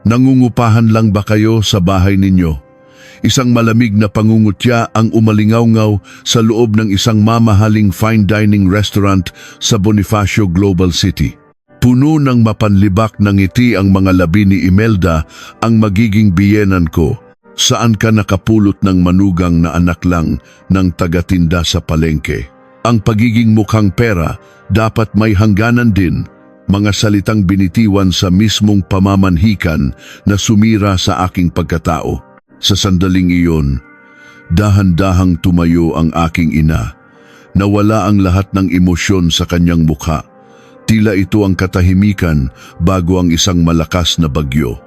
Nangungupahan lang ba kayo sa bahay ninyo? Isang malamig na pangungutya ang umalingaw-ngaw sa loob ng isang mamahaling fine dining restaurant sa Bonifacio Global City. Puno ng mapanlibak na ngiti ang mga labi ni Imelda, ang magiging biyenan ko. Saan ka nakapulot ng manugang na anak lang ng tagatinda sa palengke? Ang pagiging mukhang pera dapat may hangganan din. Mga salitang binitiwan sa mismong pamamanhikan na sumira sa aking pagkatao. Sa sandaling iyon, dahan-dahang tumayo ang aking ina. Nawala ang lahat ng emosyon sa kanyang mukha. Tila ito ang katahimikan bago ang isang malakas na bagyo.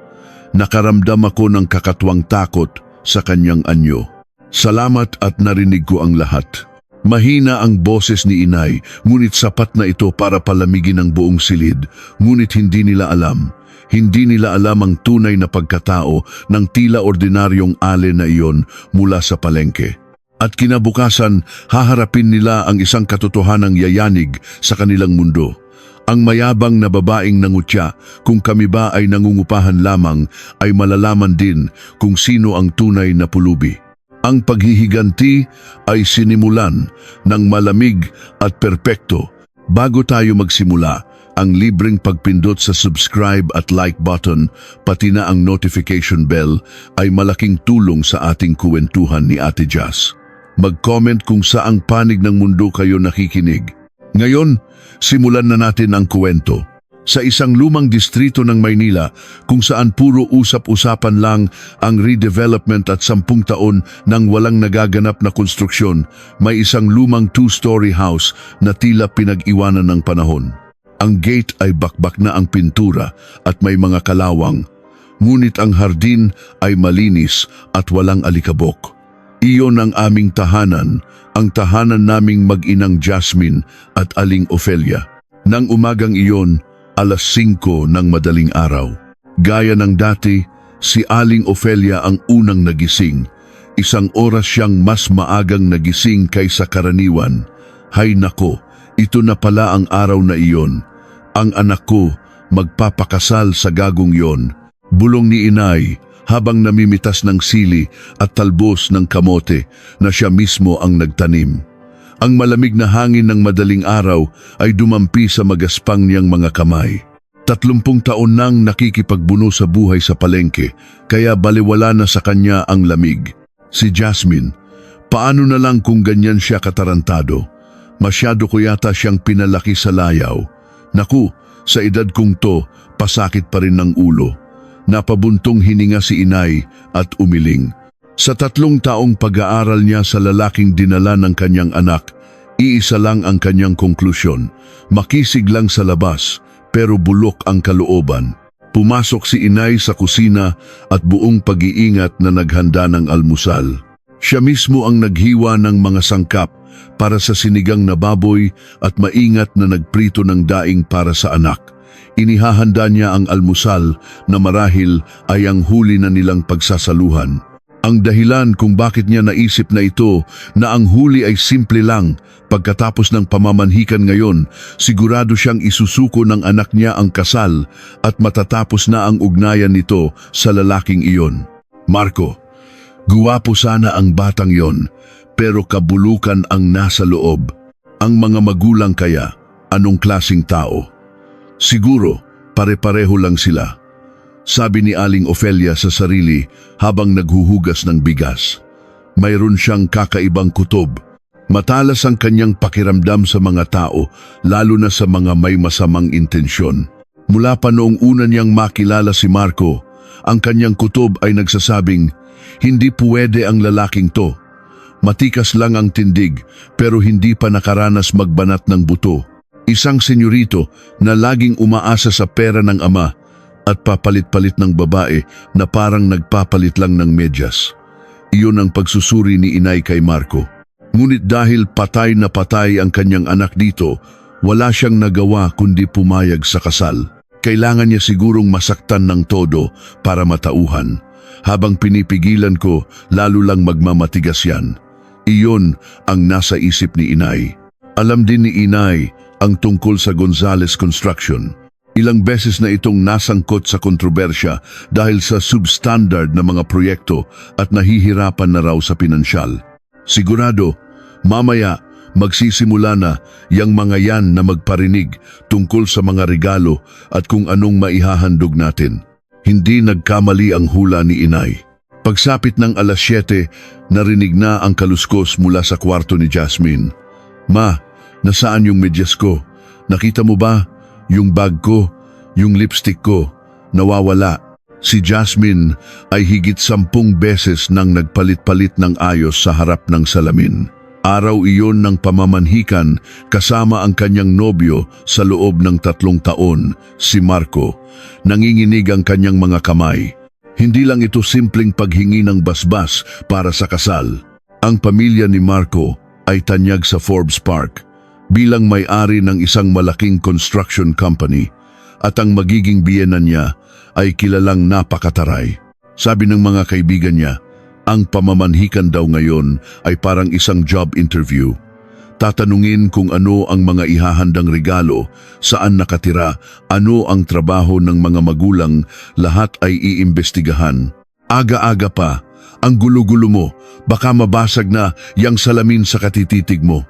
Nakaramdam ako ng kakatwang takot sa kanyang anyo. Salamat at narinig ko ang lahat. Mahina ang boses ni inay, ngunit sapat na ito para palamigin ang buong silid. Ngunit hindi nila alam ang tunay na pagkatao ng tila ordinaryong ale na iyon mula sa palengke. At kinabukasan, haharapin nila ang isang katotohanang yayanig sa kanilang mundo. Ang mayabang na babaeng nangutya, kung kami ba ay nangungupahan lamang, ay malalaman din kung sino ang tunay na pulubi. Ang paghihiganti ay sinimulan ng malamig at perpekto. Bago tayo magsimula, ang libreng pagpindot sa subscribe at like button, pati na ang notification bell ay malaking tulong sa ating kuwentuhan ni Ate Jazz. Mag-comment kung saang panig ng mundo kayo nakikinig. Ngayon, simulan na natin ang kwento. Sa isang lumang distrito ng Maynila kung saan puro usap-usapan lang ang redevelopment at 10 taon nang walang nagaganap na konstruksyon, may isang lumang 2-story house na tila pinag-iwanan ng panahon. Ang gate ay bakbak na ang pintura at may mga kalawang, ngunit ang hardin ay malinis at walang alikabok. Iyon ang aming tahanan, ang tahanan naming mag-inang Jasmine at Aling Ofelia. Nang umagang iyon, 5:00 ng madaling araw. Gaya ng dati, si Aling Ofelia ang unang nagising. Isang oras siyang mas maagang nagising kaysa karaniwan. Hay nako, ito na pala ang araw na iyon. Ang anak ko magpapakasal sa gagong yon. Bulong ni inay habang namimitas ng sili at talbos ng kamote na siya mismo ang nagtanim. Ang malamig na hangin ng madaling araw ay dumampi sa magaspang niyang mga kamay. 30 taon nang nakikipagbuno sa buhay sa palengke, kaya baliwala na sa kanya ang lamig. Si Jasmine, paano na lang kung ganyan siya katarantado? Masyado ko yata siyang pinalaki sa layaw. Naku, sa edad kong to, pasakit pa rin ng ulo. Napabuntong hininga si inay at umiling. Sa 3 taong pag-aaral niya sa lalaking dinala ng kanyang anak, iisa lang ang kanyang konklusyon. Makisig lang sa labas, pero bulok ang kalooban. Pumasok si inay sa kusina at buong pag-iingat na naghanda ng almusal. Siya mismo ang naghiwa ng mga sangkap para sa sinigang na baboy at maingat na nagprito ng daing para sa anak. Inihahanda niya ang almusal na marahil ay ang huli na nilang pagsasaluhan. Ang dahilan kung bakit niya naisip na ito na ang huli ay simple lang, pagkatapos ng pamamanhikan ngayon, sigurado siyang isusuko ng anak niya ang kasal at matatapos na ang ugnayan nito sa lalaking iyon. Marco, guwapo sana ang batang yon, pero kabulukan ang nasa loob. Ang mga magulang kaya, anong klasing tao? Siguro, pare-pareho lang sila. Sabi ni Aling Ofelia sa sarili habang naghuhugas ng bigas. Mayroon siyang kakaibang kutob. Matalas ang kanyang pakiramdam sa mga tao, lalo na sa mga may masamang intensyon. Mula pa noong una niyang makilala si Marco, ang kanyang kutob ay nagsasabing, hindi puwede ang lalaking to. Matikas lang ang tindig, pero hindi pa nakaranas magbanat ng buto. Isang senyorito na laging umaasa sa pera ng ama at papalit-palit ng babae na parang nagpapalit lang ng medyas. Iyon ang pagsusuri ni inay kay Marco. Ngunit dahil patay na patay ang kanyang anak dito, wala siyang nagawa kundi pumayag sa kasal. Kailangan niya sigurong masaktan ng todo para matauhan. Habang pinipigilan ko, lalo lang magmamatigas yan. Iyon ang nasa isip ni inay. Alam din ni inay ang tungkol sa Gonzales Construction. Ilang beses na itong nasangkot sa kontrobersya dahil sa substandard na mga proyekto at nahihirapan na raw sa pinansyal. Sigurado, mamaya magsisimula na yang mga yan na magparinig tungkol sa mga regalo at kung anong maihahandog natin. Hindi nagkamali ang hula ni Inay. Pagsapit ng alas 7, narinig na ang kaluskos mula sa kwarto ni Jasmine. "Ma, nasaan yung medyas ko? Nakita mo ba? Yung bag ko, yung lipstick ko, nawawala." Si Jasmine ay higit 10 beses nang nagpalit-palit ng ayos sa harap ng salamin. Araw iyon ng pamamanhikan kasama ang kanyang nobyo sa loob ng 3 taon, si Marco. Nanginginig ang kanyang mga kamay. Hindi lang ito simpleng paghingi ng basbas para sa kasal. Ang pamilya ni Marco ay tanyag sa Forbes Park bilang may-ari ng isang malaking construction company at ang magiging biyenan niya ay kilalang napakataray. Sabi ng mga kaibigan niya, ang pamamanhikan daw ngayon ay parang isang job interview. Tatanungin kung ano ang mga ihahandang regalo, saan nakatira, ano ang trabaho ng mga magulang, lahat ay iimbestigahan. Aga-aga pa, ang gulo-gulo mo, baka mabasag na yang salamin sa katititig mo.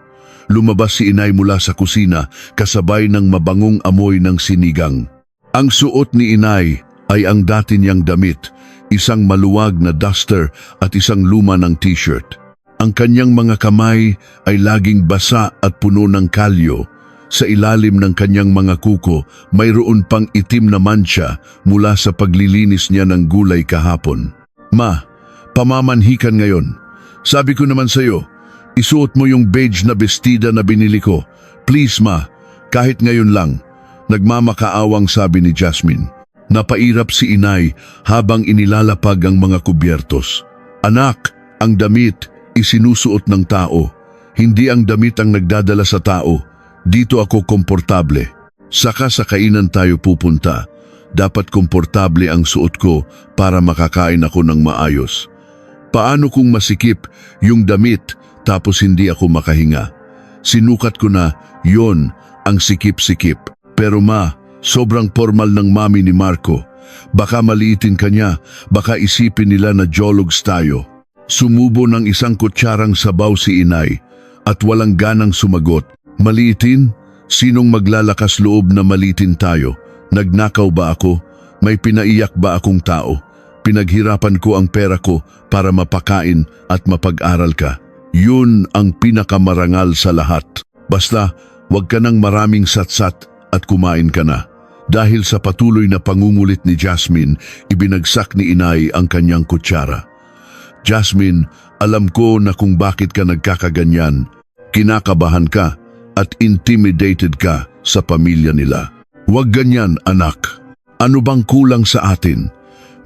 Lumabas si Inay mula sa kusina kasabay ng mabangong amoy ng sinigang. Ang suot ni Inay ay ang dati niyang damit, isang maluwag na duster at isang luma ng t-shirt. Ang kanyang mga kamay ay laging basa at puno ng kalyo. Sa ilalim ng kanyang mga kuko, mayroon pang itim na mancha mula sa paglilinis niya ng gulay kahapon. "Ma, pamamanhikan ngayon. Sabi ko naman sa'yo, isuot mo yung beige na bestida na binili ko. Please ma, kahit ngayon lang." Nagmamakaawang sabi ni Jasmine. Napairap si Inay habang inilalapag ang mga kubyertos. "Anak, ang damit isinusuot ng tao. Hindi ang damit ang nagdadala sa tao. Dito ako komportable. Saka sa kainan tayo pupunta. Dapat komportable ang suot ko para makakain ako ng maayos. Paano kung masikip yung damit tapos hindi ako makahinga? Sinukat ko na yon ang sikip-sikip. Pero ma, sobrang formal ng mami ni Marco. Baka maliitin kanya, baka isipin nila na jologs tayo." Sumubo ng isang kutsarang sabaw si Inay at walang ganang sumagot. "Maliitin? Sinong maglalakas loob na maliitin tayo? Nagnakaw ba ako? May pinaiyak ba akong tao? Pinaghirapan ko ang pera ko para mapakain at mapag-aral ka. Yun ang pinakamarangal sa lahat. Basta, wag ka ng maraming satsat at kumain ka na." Dahil sa patuloy na pangungulit ni Jasmine, ibinagsak ni Inay ang kanyang kutsara. "Jasmine, alam ko na kung bakit ka nagkakaganyan. Kinakabahan ka at intimidated ka sa pamilya nila. Huwag ganyan, anak. Ano bang kulang sa atin?"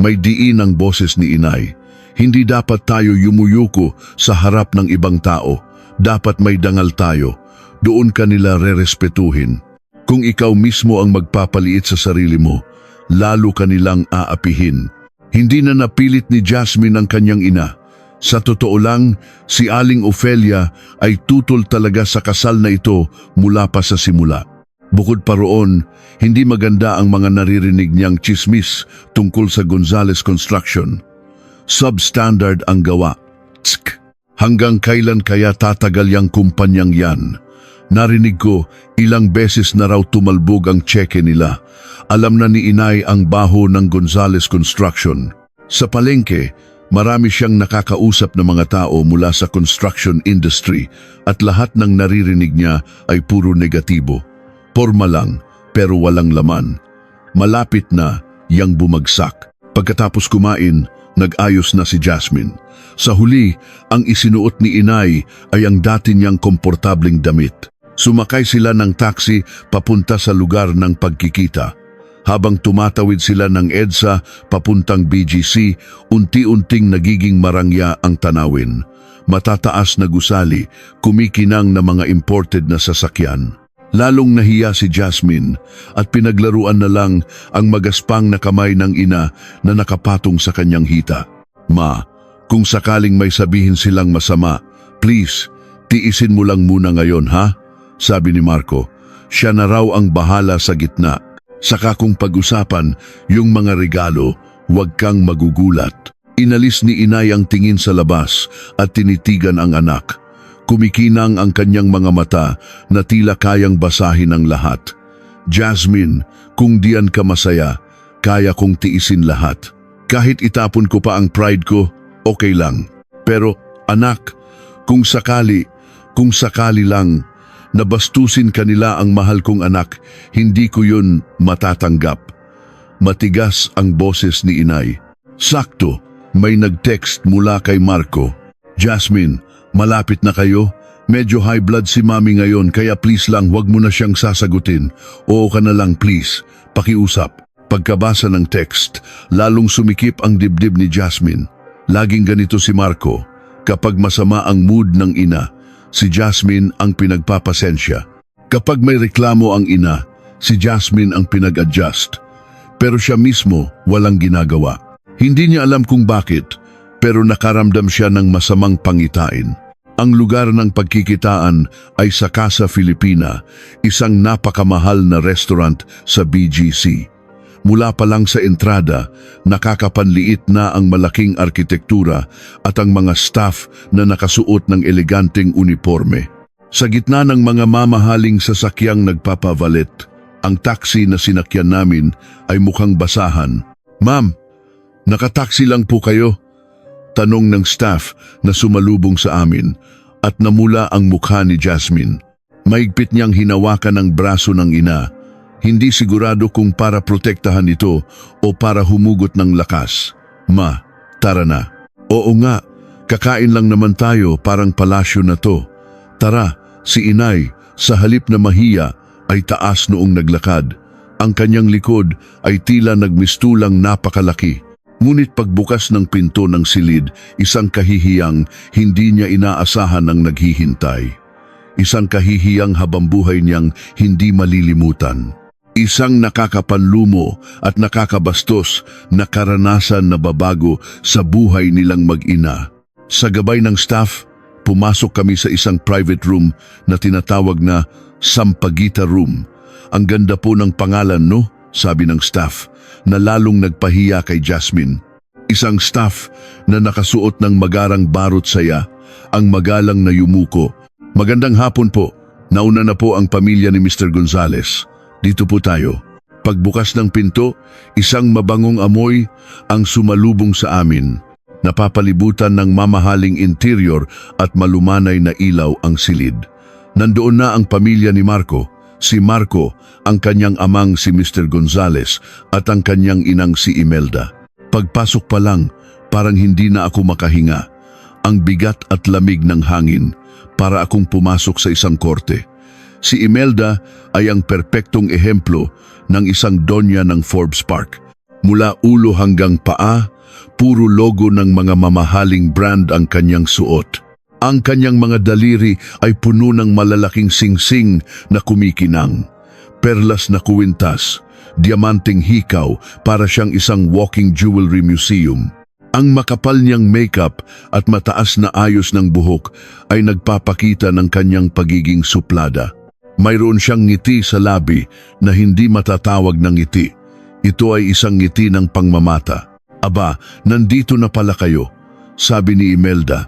May diin ang boses ni Inay. "Hindi dapat tayo yumuyuko sa harap ng ibang tao. Dapat may dangal tayo. Doon ka nila rerespetuhin. Kung ikaw mismo ang magpapaliit sa sarili mo, lalo ka nilang aapihin." Hindi na napilit ni Jasmine ang kanyang ina. Sa totoo lang, si Aling Ofelia ay tutol talaga sa kasal na ito mula pa sa simula. Bukod pa roon, hindi maganda ang mga naririnig niyang tsismis tungkol sa Gonzales Construction. Substandard ang gawa. Tsk! Hanggang kailan kaya tatagal yang kumpanyang yan? Narinig ko, ilang beses na raw tumalbog ang tseke nila. Alam na ni Inay ang baho ng Gonzales Construction. Sa palengke, marami siyang nakakausap na mga tao mula sa construction industry at lahat ng naririnig niya ay puro negatibo. Porma lang, pero walang laman. Malapit na yang bumagsak. Pagkatapos kumain, nag-ayos na si Jasmine. Sa huli, ang isinuot ni Inay ay ang dati niyang komportabling damit. Sumakay sila ng taxi papunta sa lugar ng pagkikita. Habang tumatawid sila ng EDSA papuntang BGC, unti-unting nagiging marangya ang tanawin. Matataas na gusali, kumikinang na mga imported na sasakyan. Lalong nahiya si Jasmine at pinaglaruan na lang ang magaspang na kamay ng ina na nakapatong sa kanyang hita. "Ma, kung sakaling may sabihin silang masama, please, tiisin mo lang muna ngayon, ha?" Sabi ni Marco. Siya na raw ang bahala sa gitna. Saka kung pag-usapan yung mga regalo, huwag kang magugulat. Inalis ni inay ang tingin sa labas at tinitigan ang anak. Kumikinang ang kanyang mga mata na tila kayang basahin ang lahat. Jasmine, kung diyan ka masaya, kaya kong tiisin lahat. Kahit itapon ko pa ang pride ko, okay lang. Pero anak, kung sakali lang, nabastusin kanila ang mahal kong anak, hindi ko yun matatanggap. Matigas ang boses ni inay. Sakto, may nag-text mula kay Marco. Jasmine, malapit na kayo? Medyo high blood si mami ngayon kaya please lang wag mo na siyang sasagutin. Oo ka na lang please, pakiusap. Pagkabasa ng text, lalong sumikip ang dibdib ni Jasmine. Laging ganito si Marco. Kapag masama ang mood ng ina, si Jasmine ang pinagpapasensya. Kapag may reklamo ang ina, si Jasmine ang pinag-adjust. Pero siya mismo walang ginagawa. Hindi niya alam kung bakit, pero nakaramdam siya ng masamang pangitain. Ang lugar ng pagkikitaan ay sa Casa Filipina, isang napakamahal na restaurant sa BGC. Mula pa lang sa entrada, nakakapanliit na ang malaking arkitektura at ang mga staff na nakasuot ng eleganteng uniforme. Sa gitna ng mga mamahaling sasakyang nagpapavalet, ang taxi na sinakyan namin ay mukhang basahan. Ma'am, nakataksi lang po kayo? Tanong ng staff na sumalubong sa amin at namula ang mukha ni Jasmine. Maigpit niyang hinawakan ang braso ng ina. Hindi sigurado kung para protektahan ito o para humugot ng lakas. Ma, tara na. Oo nga, kakain lang naman tayo, parang palasyo na to. Tara, si inay, sa halip na mahiya, ay taas noong naglakad. Ang kanyang likod ay tila nagmistulang napakalaki. Ngunit pagbukas ng pinto ng silid, isang kahihiyang hindi niya inaasahan ang naghihintay. Isang kahihiyang habambuhay niyang hindi malilimutan. Isang nakakapanlumo at nakakabastos na karanasan na babago sa buhay nilang mag-ina. Sa gabay ng staff, pumasok kami sa isang private room na tinatawag na Sampaguita Room. Ang ganda po ng pangalan, no? Sabi ng staff, na lalong nagpahiya kay Jasmine. Isang staff na nakasuot ng magarang barot saya, ang magalang na yumuko. Magandang hapon po, nauna na po ang pamilya ni Mr. Gonzales. Dito po tayo. Pagbukas ng pinto, isang mabangong amoy ang sumalubong sa amin. Napapalibutan ng mamahaling interior at malumanay na ilaw ang silid. Nandoon na ang pamilya ni Marco. Si Marco, ang kanyang amang si Mr. Gonzales at ang kanyang inang si Imelda. Pagpasok pa lang, parang hindi na ako makahinga. Ang bigat at lamig ng hangin, para akong pumasok sa isang korte. Si Imelda ay ang perpektong ehemplo ng isang donya ng Forbes Park. Mula ulo hanggang paa, puro logo ng mga mamahaling brand ang kanyang suot. Ang kanyang mga daliri ay puno ng malalaking singsing na kumikinang. Perlas na kuwintas, diamanting hikaw para siyang isang walking jewelry museum. Ang makapal niyang makeup at mataas na ayos ng buhok ay nagpapakita ng kanyang pagiging suplada. Mayroon siyang ngiti sa labi na hindi matatawag ng ngiti. Ito ay isang ngiti ng pangmamata. Aba, nandito na pala kayo, sabi ni Imelda.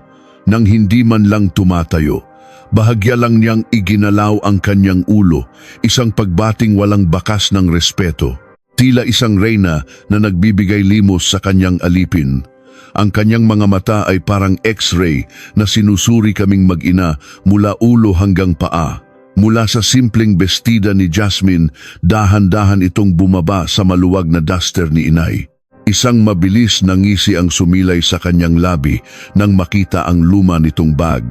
Nang hindi man lang tumatayo, bahagya lang niyang iginalaw ang kanyang ulo, isang pagbating walang bakas ng respeto. Tila isang reyna na nagbibigay limos sa kanyang alipin. Ang kanyang mga mata ay parang x-ray na sinusuri kaming mag-ina mula ulo hanggang paa. Mula sa simpleng bestida ni Jasmine, dahan-dahan itong bumaba sa maluwag na duster ni inay. Isang mabilis na ngisi ang sumilay sa kanyang labi nang makita ang luma nitong bag.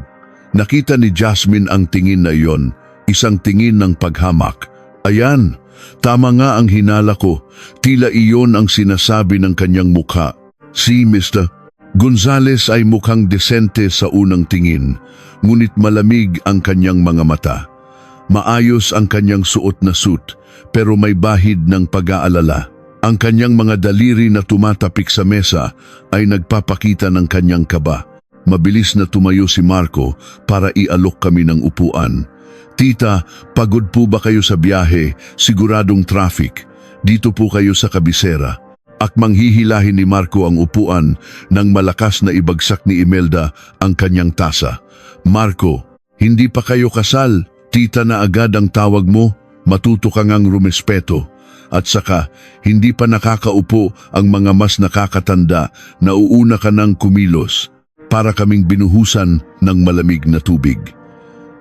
Nakita ni Jasmine ang tingin na iyon, isang tingin ng paghamak. Ayan, tama nga ang hinala ko, tila iyon ang sinasabi ng kanyang mukha. Si Mr. Gonzales ay mukhang desente sa unang tingin, ngunit malamig ang kanyang mga mata. Maayos ang kanyang suot na suit, pero may bahid ng pag-aalala. Ang kanyang mga daliri na tumatapik sa mesa ay nagpapakita ng kanyang kaba. Mabilis na tumayo si Marco para ialok kami ng upuan. Tita, pagod po ba kayo sa biyahe? Siguradong traffic. dito po kayo sa kabisera. Akmang hihilahin ni Marco ang upuan nang malakas na ibagsak ni Imelda ang kanyang tasa. Marco, hindi pa kayo kasal. Tita na agad ang tawag mo. Matuto ka ngang rumespeto. At saka, hindi pa nakakaupo ang mga mas nakakatanda na uuna ka nang kumilos para kaming binuhusan ng malamig na tubig.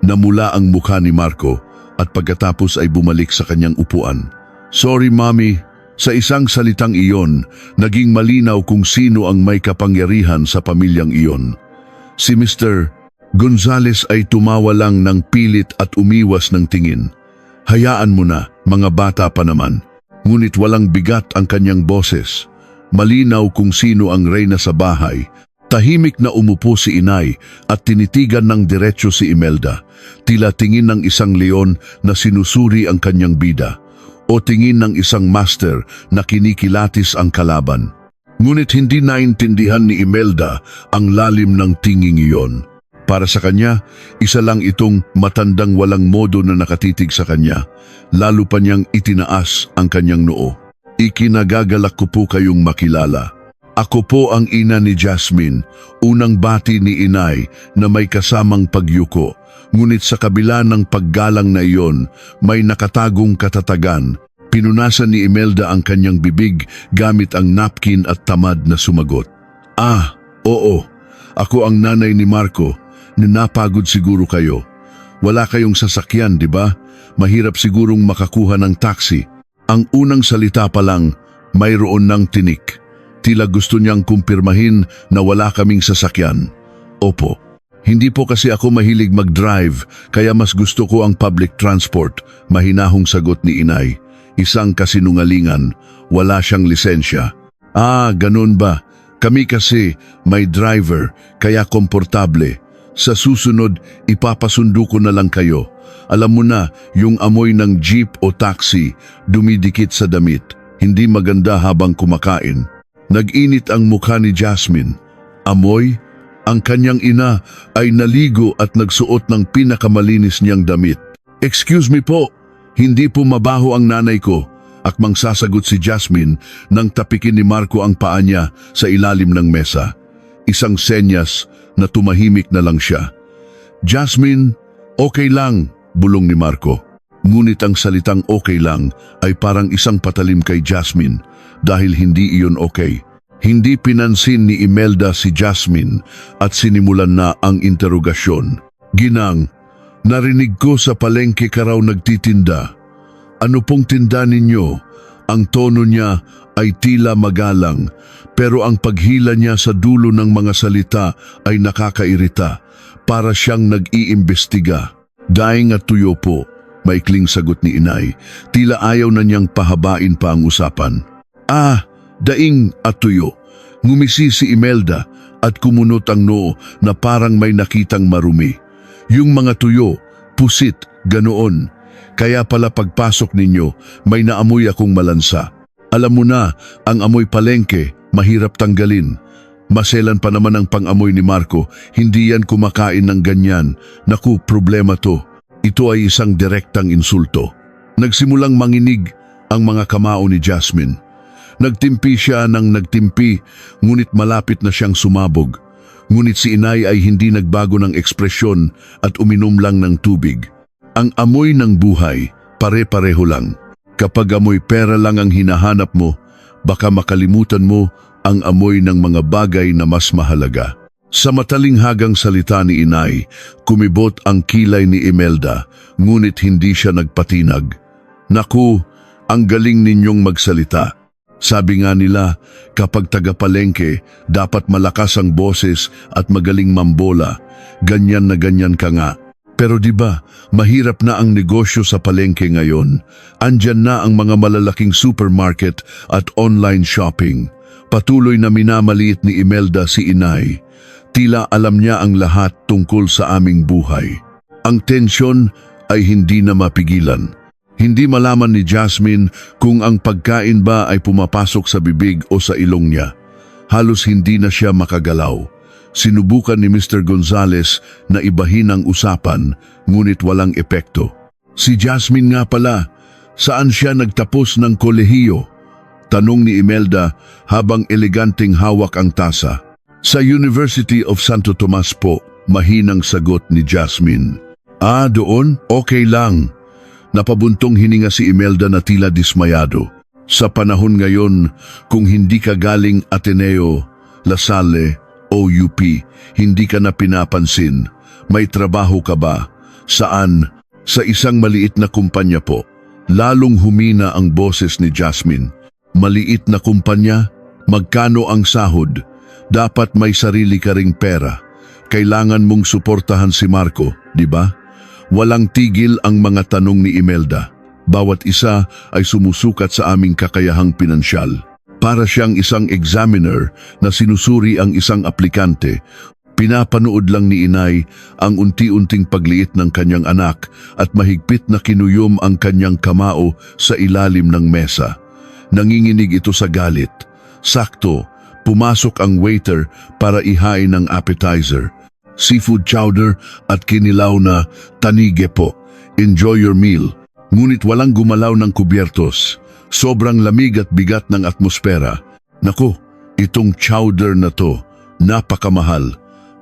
Namula ang mukha ni Marco at pagkatapos ay bumalik sa kanyang upuan. Sorry, Mommy. Sa isang salitang iyon, naging malinaw kung sino ang may kapangyarihan sa pamilyang iyon. Si Mr. Gonzales ay tumawa lang ng pilit at umiwas ng tingin. Hayaan mo na, mga bata pa naman. Ngunit walang bigat ang kanyang boses. Malinaw kung sino ang reyna sa bahay. Tahimik na umupo si inay at tinitigan ng diretsyo si Imelda. Tila tingin ng isang leon na sinusuri ang kanyang bida, o tingin ng isang master na kinikilatis ang kalaban. Ngunit hindi naintindihan ni Imelda ang lalim ng tinging iyon. Para sa kanya, isa lang itong matandang walang modo na nakatitig sa kanya. Lalo pa niyang itinaas ang kanyang noo. Ikinagagalak ko po kayong makilala. Ako po ang ina ni Jasmine, unang bati ni inay na may kasamang pagyuko. Ngunit sa kabila ng paggalang na iyon, may nakatagong katatagan. Pinunasan ni Imelda ang kanyang bibig gamit ang napkin at tamad na sumagot. Ah, oo. Ako ang nanay ni Marco. Ninapagod siguro kayo. Wala kayong sasakyan, di ba? Mahirap sigurong makakuha ng taxi. Ang unang salita pa lang, mayroon ng tinik. Tila gusto niyang kumpirmahin na wala kaming sasakyan. Opo. Hindi po kasi ako mahilig mag-drive, kaya mas gusto ko ang public transport, mahinahong sagot ni inay. Isang kasinungalingan, wala siyang lisensya. Ah, ganun ba? Kami kasi may driver, kaya komportable. Sa susunod, ipapasundo ko na lang kayo. Alam mo na, yung amoy ng jeep o taxi, dumidikit sa damit. Hindi maganda habang kumakain. Nag-init ang mukha ni Jasmine. Amoy? Ang kanyang ina ay naligo at nagsuot ng pinakamalinis niyang damit. Excuse me po, hindi po mabaho ang nanay ko. Akmang sasagot si Jasmine nang tapikin ni Marco ang paa niya sa ilalim ng mesa. Isang senyas na tumahimik na lang siya. Jasmine, okay lang, bulong ni Marco. Ngunit ang salitang okay lang ay parang isang patalim kay Jasmine dahil hindi iyon okay. Hindi pinansin ni Imelda si Jasmine at sinimulan na ang interogasyon. Ginang, narinig ko sa palengke ka raw nagtitinda. Ano pong tinda ninyo? Ang tono niya ay tila magalang, pero ang paghila niya sa dulo ng mga salita ay nakakairita, para siyang nag-iimbestiga. Daing at tuyo po, maikling sagot ni inay. Tila ayaw na niyang pahabain pa ang usapan. Ah, daing at tuyo. Ngumisi si Imelda at kumunot ang noo na parang may nakitang marumi. Yung mga tuyo, pusit, ganoon. Kaya pala pagpasok ninyo, may naamoy akong malansa. Alam mo na, ang amoy palengke, mahirap tanggalin. Maselan pa naman ang pang-amoy ni Marco, hindi yan kumakain ng ganyan. Naku, problema to. Ito ay isang direktang insulto. Nagsimulang manginig ang mga kamao ni Jasmine. Nagtimpi siya ng nagtimpi, ngunit malapit na siyang sumabog. Ngunit si inay ay hindi nagbago ng ekspresyon at uminom lang ng tubig. Ang amoy ng buhay, pare-pareho lang. Kapag amoy pera lang ang hinahanap mo, baka makalimutan mo ang amoy ng mga bagay na mas mahalaga. Sa matalinghagang salita ni inay, kumibot ang kilay ni Imelda, ngunit hindi siya nagpatinag. Naku, ang galing ninyong magsalita. Sabi nga nila, kapag taga-palengke, dapat malakas ang boses at magaling mambola. Ganyan na ganyan ka nga. Pero di ba, mahirap na ang negosyo sa palengke ngayon. Andyan na ang mga malalaking supermarket at online shopping. Patuloy na minamaliit ni Imelda si inay. Tila alam niya ang lahat tungkol sa aming buhay. Ang tensyon ay hindi na mapigilan. Hindi malaman ni Jasmine kung ang pagkain ba ay pumapasok sa bibig o sa ilong niya. Halos hindi na siya makagalaw. Sinubukan ni Mr. Gonzales na ibahin ang usapan, ngunit walang epekto. Si Jasmine nga pala, Saan siya nagtapos ng kolehiyo? Tanong ni Imelda habang eleganteng hawak ang tasa. Sa University of Santo Tomas po, mahinang sagot ni Jasmine. Ah, doon? Okay lang. Napabuntong hininga si Imelda na tila dismayado. Sa panahon ngayon, kung hindi ka galing Ateneo, La Salle, o UP, hindi ka na pinapansin. May trabaho ka ba? Saan? Sa isang maliit na kumpanya po. Lalong humina ang boses ni Jasmine. Maliit na kumpanya? Magkano ang sahod? Dapat may sarili ka ring pera. Kailangan mong suportahan si Marco, di ba? Walang tigil ang mga tanong ni Imelda. Bawat isa ay sumusukat sa aming kakayahang pinansyal. Para siyang isang examiner na sinusuri ang isang aplikante. Pinapanood lang ni Inay ang unti-unting pagliit ng kanyang anak at mahigpit na kinuyom ang kanyang kamao sa ilalim ng mesa. Nanginginig ito sa galit. Sakto, pumasok ang waiter para ihain ang appetizer. Seafood chowder at kinilaw na tanige po. Enjoy your meal. Ngunit walang gumalaw ng kubyertos. Sobrang lamig at bigat ng atmosfera. Naku, itong chowder na to, napakamahal.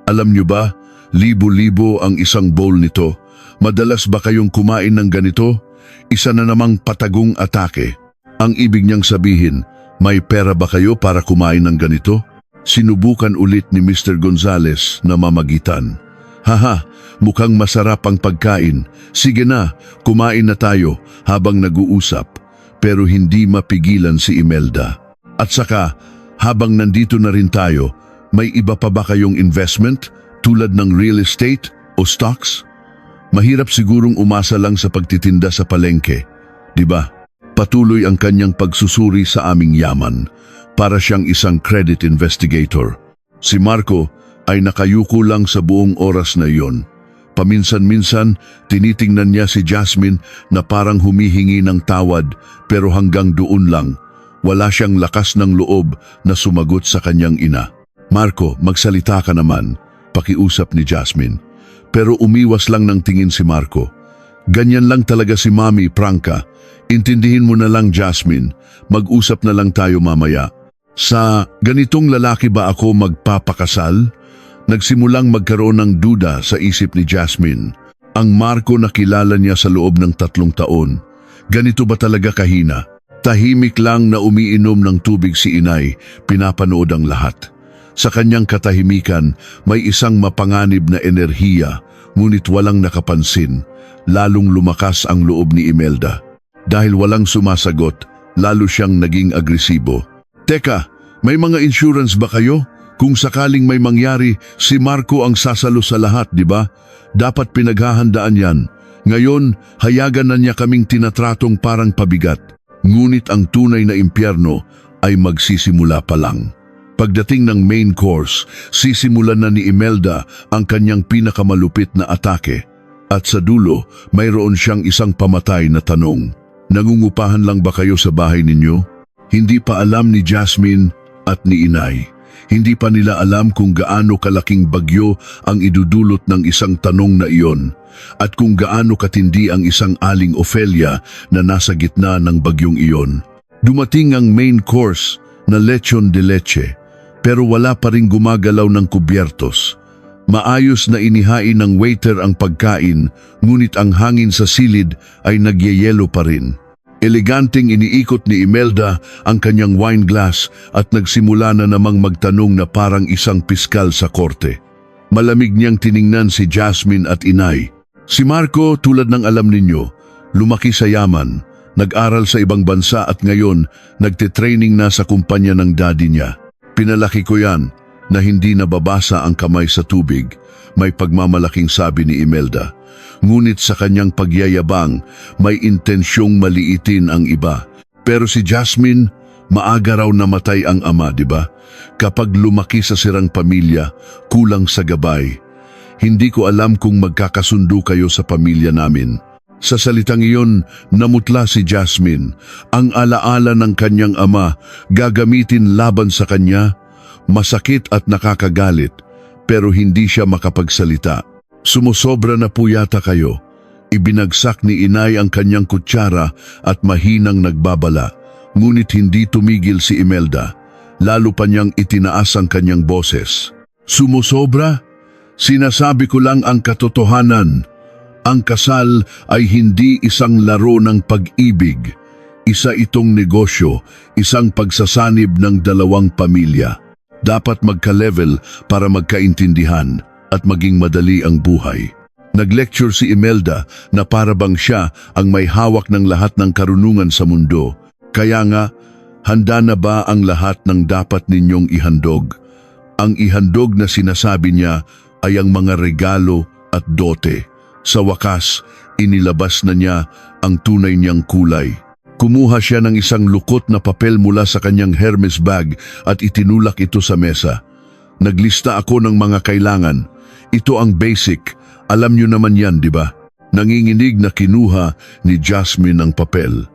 Alam nyo ba, libo-libo ang isang bowl nito. Madalas ba kayong kumain ng ganito? Isa na namang patagong atake. Ang ibig niyang sabihin, may pera ba kayo para kumain ng ganito? Sinubukan ulit ni Mr. Gonzales na mamagitan. Haha, mukhang masarap ang pagkain. Sige na, kumain na tayo habang nag-uusap. Pero hindi mapigilan si Imelda. At saka, habang nandito na rin tayo, may iba pa ba kayong investment tulad ng real estate o stocks? Mahirap sigurong umasa lang sa pagtitinda sa palengke, di ba? Patuloy ang kanyang pagsusuri sa aming yaman. Para siyang isang credit investigator. Si Marco ay nakayuko lang sa buong oras na iyon. Paminsan-minsan, tinitingnan niya si Jasmine na parang humihingi ng tawad pero hanggang doon lang. Wala siyang lakas ng loob na sumagot sa kanyang ina. Marco, magsalita ka naman, pakiusap ni Jasmine. Pero umiwas lang ng tingin si Marco. Ganyan lang talaga si Mami, Prangka. Intindihin mo na lang, Jasmine. Mag-usap na lang tayo mamaya. Sa ganitong lalaki ba ako magpapakasal? Nagsimulang magkaroon ng duda sa isip ni Jasmine. Ang Marco na kilala niya sa loob ng 3 taon. Ganito ba talaga kahina? Tahimik lang na umiinom ng tubig si Inay, pinapanood ang lahat. Sa kanyang katahimikan, may isang mapanganib na enerhiya, ngunit walang nakapansin. Lalong lumakas ang loob ni Imelda. Dahil walang sumasagot, lalo siyang naging agresibo. Teka, may mga insurance ba kayo? Kung sakaling may mangyari, si Marco ang sasalo sa lahat, di ba? Dapat pinaghahandaan yan. Ngayon, hayagan na niya kaming tinatratong parang pabigat. Ngunit ang tunay na impyerno ay magsisimula pa lang. Pagdating ng main course, sisimulan na ni Imelda ang kanyang pinakamalupit na atake. At sa dulo, mayroon siyang isang pamatay na tanong. Nangungupahan lang ba kayo sa bahay ninyo? Hindi pa alam ni Jasmine at ni Inay. Hindi pa nila alam kung gaano kalaking bagyo ang idudulot ng isang tanong na iyon at kung gaano katindi ang isang aling Ophelia na nasa gitna ng bagyong iyon. Dumating ang main course na lechon de leche pero wala pa rin gumagalaw ng kubyertos. Maayos na inihain ng waiter ang pagkain ngunit ang hangin sa silid ay nagyeyelo pa rin. Eleganteng iniikot ni Imelda ang kanyang wine glass at nagsimula na namang magtanong na parang isang piskal sa korte. Malamig niyang tiningnan si Jasmine at Inay. Si Marco, tulad ng alam ninyo, lumaki sa yaman, nag-aral sa ibang bansa at ngayon nagtitraining na sa kumpanya ng daddy niya. Pinalaki ko yan na hindi nababasa ang kamay sa tubig, may pagmamalaking sabi ni Imelda. Ngunit sa kanyang pagyayabang, may intensyong maliitin ang iba. Pero si Jasmine, maaga raw namatay ang ama, di ba? Kapag lumaki sa sirang pamilya, kulang sa gabay. Hindi ko alam kung magkakasundo kayo sa pamilya namin. Sa salitang iyon, namutla si Jasmine. Ang alaala ng kanyang ama, gagamitin laban sa kanya, masakit at nakakagalit, pero hindi siya makapagsalita. Sumusobra na po yata kayo. Ibinagsak ni inay ang kanyang kutsara at mahinang nagbabala. Ngunit hindi tumigil si Imelda. Lalo pa niyang itinaas ang kanyang boses. Sumusobra? Sinasabi ko lang ang katotohanan. Ang kasal ay hindi isang laro ng pag-ibig. Isa itong negosyo, isang pagsasanib ng dalawang pamilya. Dapat magka-level para magkaintindihan at maging madali ang buhay. Nag-lecture si Imelda na para bang siya ang may hawak ng lahat ng karunungan sa mundo. Kaya nga, handa na ba ang lahat ng dapat ninyong ihandog? Ang ihandog na sinasabi niya ay ang mga regalo at dote. Sa wakas, inilabas na niya ang tunay niyang kulay. Kumuha siya ng isang lukot na papel mula sa kanyang Hermes bag at itinulak ito sa mesa. Naglista ako ng mga kailangan. Ito ang basic. Alam niyo naman yan, di ba? Nanginginig na kinuha ni Jasmine ang papel.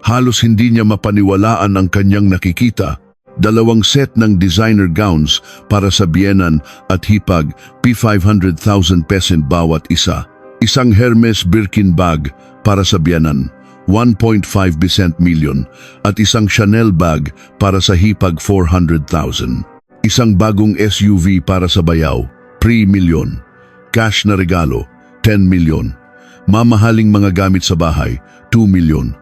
Halos hindi niya mapaniwalaan ang kanyang nakikita. 2 set ng designer gowns para sa biyenan at hipag, P500,000 pesos bawat isa. Isang Hermes Birkin bag para sa biyenan, 1.5 million, at isang Chanel bag para sa hipag 400,000. Isang bagong SUV para sa bayaw, 3 million. Cash na regalo, 10 million. Mamahaling mga gamit sa bahay, 2 million.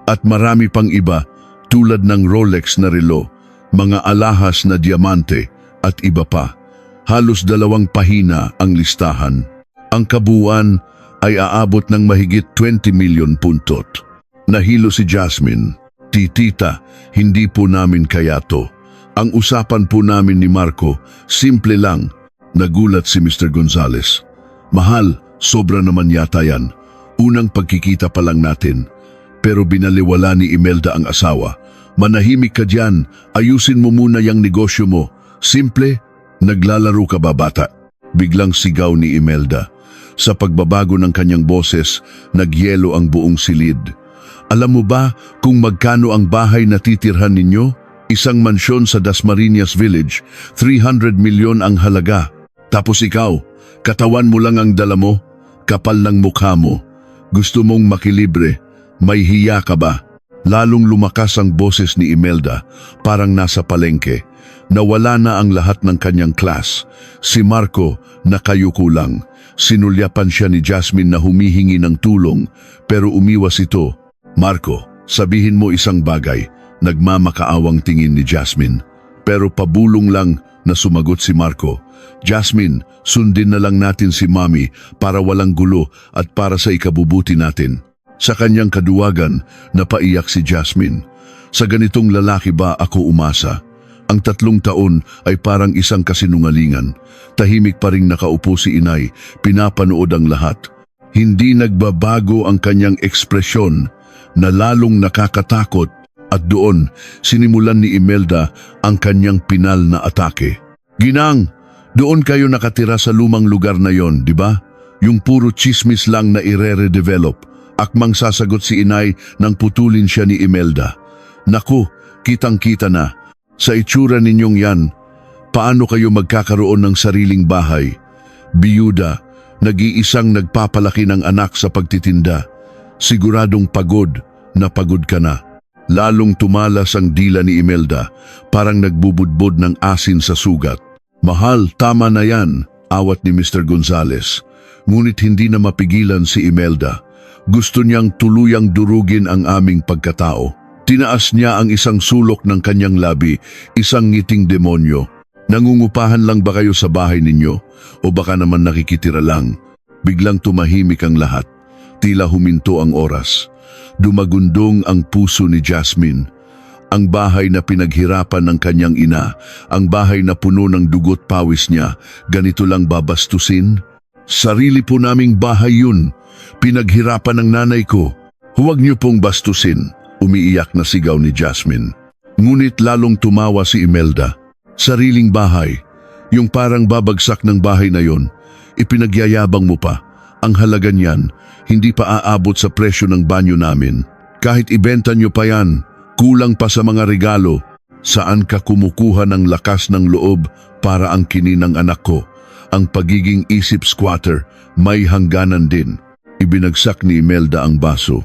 At marami pang iba tulad ng Rolex na relo, mga alahas na diamante at iba pa. Halos 2 pahina ang listahan. Ang kabuuan ay aabot ng mahigit 20 million puntot. Nahilo si Jasmine. Tita, hindi po namin kaya to. Ang usapan po namin ni Marco, simple lang. Nagulat si Mr. Gonzales. Mahal, sobra naman yata yan. Unang pagkikita pa lang natin. Pero binaliwala ni Imelda ang asawa. Manahimik ka dyan, ayusin mo muna yung negosyo mo. Simple, naglalaro ka ba bata? Biglang sigaw ni Imelda. Sa pagbabago ng kanyang boses, nagyelo ang buong silid. Alam mo ba kung magkano ang bahay na titirhan ninyo? Isang mansyon sa Dasmariñas Village, 300 milyon ang halaga. Tapos ikaw, katawan mo lang ang dala mo, kapal ng mukha mo. Gusto mong makilibre, may hiya ka ba? Lalong lumakas ang boses ni Imelda, parang nasa palengke. Nawala na ang lahat ng kanyang class. Si Marco, nakayuko lang. Sinulyapan siya ni Jasmine na humihingi ng tulong, pero umiwas ito. Marco, sabihin mo isang bagay. Nagmamakaawang tingin ni Jasmine. Pero pabulong lang na sumagot si Marco. Jasmine, sundin na lang natin si Mami para walang gulo at para sa ikabubuti natin. Sa kanyang kaduwagan, napaiyak si Jasmine. Sa ganitong lalaki ba ako umasa? Ang 3 taon ay parang isang kasinungalingan. Tahimik pa ring nakaupo si inay, pinapanood ang lahat. Hindi nagbabago ang kanyang ekspresyon na lalong nakakatakot at doon sinimulan ni Imelda ang kanyang pinal na atake. Ginang, doon kayo nakatira sa lumang lugar na yon, di ba? Yung puro chismis lang na ire-redevelop. Akmang sasagot si inay nang putulin siya ni Imelda. Naku, kitang-kita na. Sa itsura ninyong yan, paano kayo magkakaroon ng sariling bahay? Biyuda, nag-iisang nagpapalaki ng anak sa pagtitinda. Siguradong pagod na pagod ka na. Lalong tumalas ang dila ni Imelda, parang nagbubudbod ng asin sa sugat. Mahal, tama na yan, awat ni Mr. Gonzales. Ngunit hindi na mapigilan si Imelda. Gusto niyang tuluyang durugin ang aming pagkatao. Tinaas niya ang isang sulok ng kanyang labi, isang ngiting demonyo. Nangungupahan lang ba kayo sa bahay ninyo? O baka naman nakikitira lang? Biglang tumahimik ang lahat. Tila huminto ang oras. Dumagundong ang puso ni Jasmine. Ang bahay na pinaghirapan ng kanyang ina, ang bahay na puno ng dugot pawis niya, ganito lang babastusin? Sarili po naming bahay yun. Pinaghirapan ng nanay ko. Huwag niyo pong bastusin. Umiiyak na sigaw ni Jasmine. Ngunit lalong tumawa si Imelda. Sariling bahay. Yung parang babagsak ng bahay na yon. Ipinagyayabang mo pa. Ang halaga niyan, hindi pa aabot sa presyo ng banyo namin. Kahit ibenta niyo pa yan, kulang pa sa mga regalo. Saan ka kumukuha ng lakas ng loob para ang kinin ng anak ko? Ang pagiging isip squatter may hangganan din. Ibinagsak ni Imelda ang baso.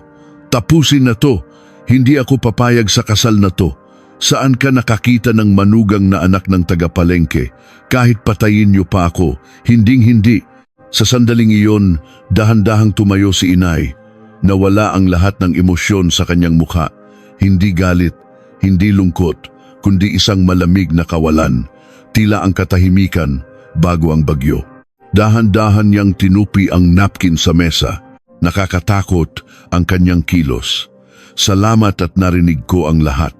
Tapusin na to. Hindi ako papayag sa kasal na to. Saan ka nakakita ng manugang na anak ng taga-palengke? Kahit patayin niyo pa ako, hinding-hindi. Sa sandaling iyon, dahan-dahang tumayo si inay. Nawala ang lahat ng emosyon sa kanyang mukha. Hindi galit, hindi lungkot, kundi isang malamig na kawalan. Tila ang katahimikan bago ang bagyo. Dahan-dahan niyang tinupi ang napkin sa mesa. Nakakatakot ang kanyang kilos. Salamat at narinig ko ang lahat.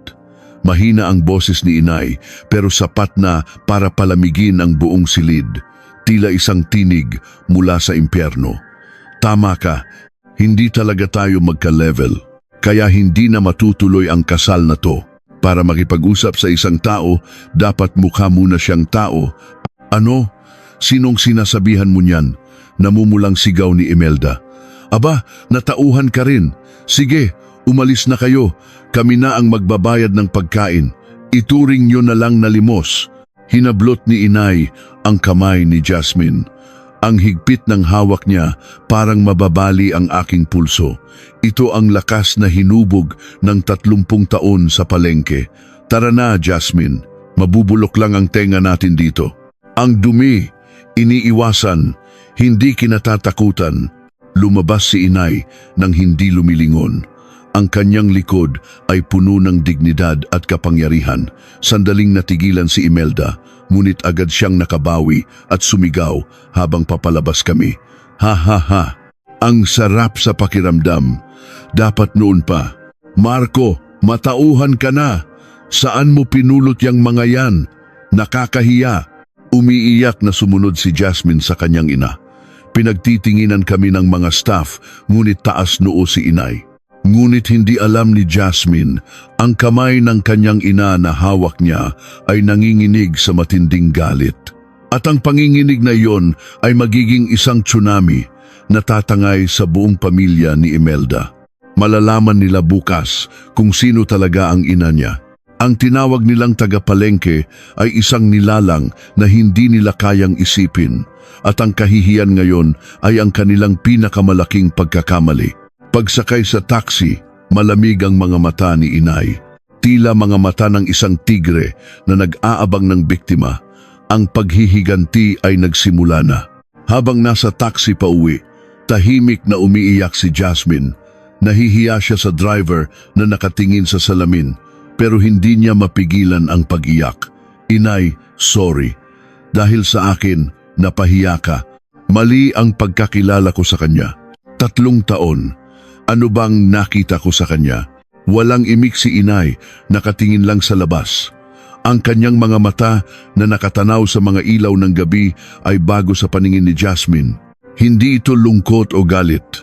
Mahina ang boses ni inay pero sapat na para palamigin ang buong silid. Tila isang tinig mula sa impyerno. Tama ka, hindi talaga tayo magka-level. Kaya hindi na matutuloy ang kasal na to. Para makipag-usap sa isang tao, dapat mukha muna siyang tao. Ano? Sinong sinasabihan mo niyan? Namumulang sigaw ni Imelda. Aba, natauhan ka rin. Sige, umalis na kayo. Kami na ang magbabayad ng pagkain. Ituring nyo na lang na limos. Hinablot ni inay ang kamay ni Jasmine. Ang higpit ng hawak niya parang mababali ang aking pulso. Ito ang lakas na hinubog ng 30 taon sa palengke. Tara na, Jasmine. Mabubulok lang ang tenga natin dito. Ang dumi, iniiwasan, hindi kinatatakutan. Lumabas si inay nang hindi lumilingon. Ang kanyang likod ay puno ng dignidad at kapangyarihan. Sandaling natigilan si Imelda, ngunit agad siyang nakabawi at sumigaw habang papalabas kami. Ha ha ha! Ang sarap sa pakiramdam. Dapat noon pa. Marco, matauhan ka na. Saan mo pinulot yang mga yan? Nakakahiya. Umiiyak na sumunod si Jasmine sa kanyang ina. Pinagtitinginan kami ng mga staff, ngunit taas noo si inay. Ngunit hindi alam ni Jasmine, ang kamay ng kanyang ina na hawak niya ay nanginginig sa matinding galit. At ang panginginig na iyon ay magiging isang tsunami na tatangay sa buong pamilya ni Imelda. Malalaman nila bukas kung sino talaga ang ina niya. Ang tinawag nilang taga-palengke ay isang nilalang na hindi nila kayang isipin, at ang kahihiyan ngayon ay ang kanilang pinakamalaking pagkakamali. Pagsakay sa taxi, malamig ang mga mata ni inay. Tila mga mata ng isang tigre na nag-aabang ng biktima. Ang paghihiganti ay nagsimula na. Habang nasa taxi pa uwi, tahimik na umiiyak si Jasmine. Nahihiya siya sa driver na nakatingin sa salamin, pero hindi niya mapigilan ang pag-iyak. Inay, sorry. Dahil sa akin, napahiya ka. Mali ang pagkakilala ko sa kanya. 3 taon. Ano bang nakita ko sa kanya? Walang imik si inay, nakatingin lang sa labas. Ang kanyang mga mata na nakatanaw sa mga ilaw ng gabi ay bago sa paningin ni Jasmine. Hindi ito lungkot o galit.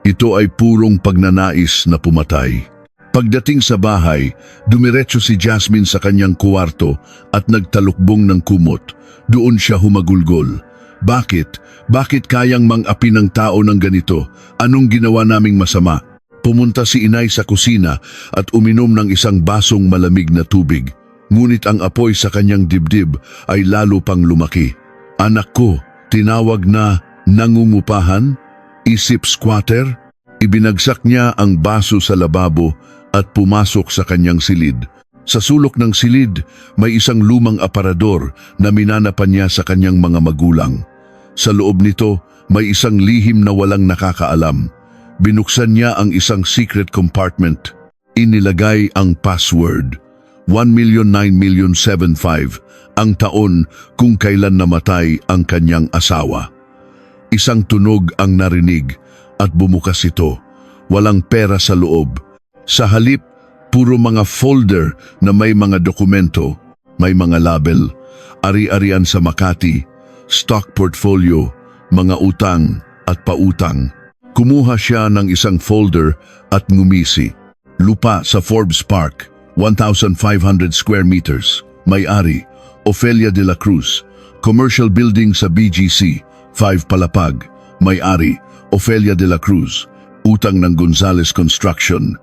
Ito ay purong pagnanais na pumatay. Pagdating sa bahay, dumiretso si Jasmine sa kanyang kuwarto at nagtalukbong ng kumot. Doon siya humagulgol. Bakit? Bakit kayang mang-api ng tao ng ganito? Anong ginawa naming masama? Pumunta si inay sa kusina at uminom ng isang basong malamig na tubig. Ngunit ang apoy sa kanyang dibdib ay lalo pang lumaki. Anak ko, tinawag na nangungupahan? Isip squatter? Ibinagsak niya ang baso sa lababo at pumasok sa kanyang silid. Sa sulok ng silid, may isang lumang aparador na minanapan niya sa kanyang mga magulang. Sa loob nito, may isang lihim na walang nakakaalam. Binuksan niya ang isang secret compartment. Inilagay ang password. 1,009,075 ang taon kung kailan namatay ang kanyang asawa. Isang tunog ang narinig at bumukas ito. Walang pera sa loob. Sa halip, puro mga folder na may mga dokumento, may mga label, ari-arian sa Makati, stock portfolio, mga utang at pautang. Kumuha siya ng isang folder at ngumisi. Lupa sa Forbes Park, 1,500 square meters. May-ari, Ofelia de la Cruz. Commercial building sa BGC, 5 Palapag. May-ari, Ofelia de la Cruz. Utang ng Gonzales Construction,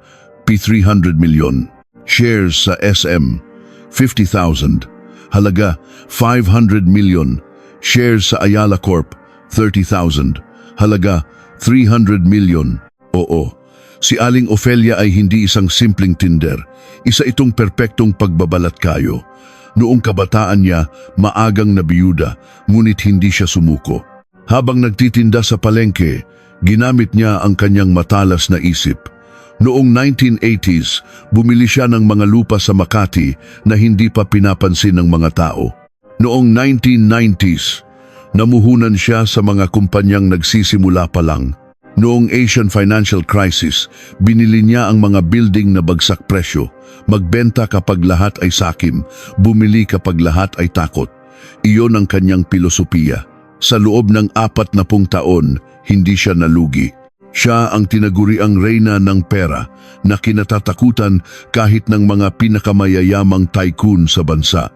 P300 million. Shares sa SM, 50,000. Halaga, 500 million. Shares sa Ayala Corp, 30,000. Halaga, 300 million. Oo, si Aling Ofelia ay hindi isang simpleng tinder. Isa itong perpektong pagbabalat kayo. Noong kabataan niya, maagang nabiyuda, ngunit hindi siya sumuko. Habang nagtitinda sa palengke, ginamit niya ang kanyang matalas na isip. Noong 1980s, bumili siya ng mga lupa sa Makati na hindi pa pinapansin ng mga tao. Noong 1990s, namuhunan siya sa mga kumpanyang nagsisimula pa lang. Noong Asian Financial Crisis, binili niya ang mga building na bagsak presyo. Magbenta kapag lahat ay sakim, bumili kapag lahat ay takot. Iyon ang kanyang pilosopiya. Sa loob ng 40 taon, hindi siya nalugi. Siya ang tinaguriang reyna ng pera na kinatatakutan kahit ng mga pinakamayayamang tycoon sa bansa.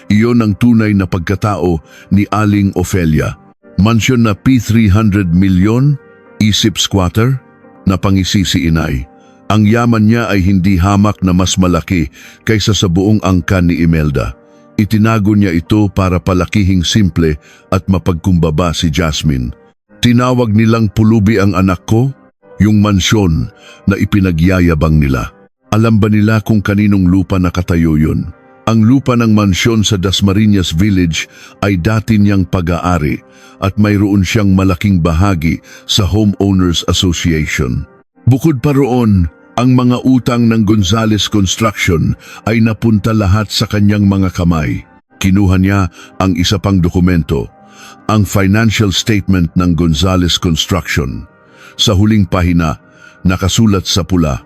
Iyon ang tunay na pagkatao ni Aling Ofelia. Mansyon na P300 million, isip squatter, napangisi si inay. Ang yaman niya ay hindi hamak na mas malaki kaysa sa buong angkan ni Imelda. Itinago niya ito para palakihing simple at mapagkumbaba si Jasmine. Tinawag nilang pulubi ang anak ko, yung mansyon na ipinagyayabang nila. Alam ba nila kung kaninong lupa nakatayo yun? Ang lupa ng mansyon sa Dasmariñas Village ay dati niyang pag-aari at mayroon siyang malaking bahagi sa Homeowners Association. Bukod pa roon, ang mga utang ng Gonzales Construction ay napunta lahat sa kanyang mga kamay. Kinuha niya ang isa pang dokumento, ang financial statement ng Gonzales Construction. Sa huling pahina, nakasulat sa pula,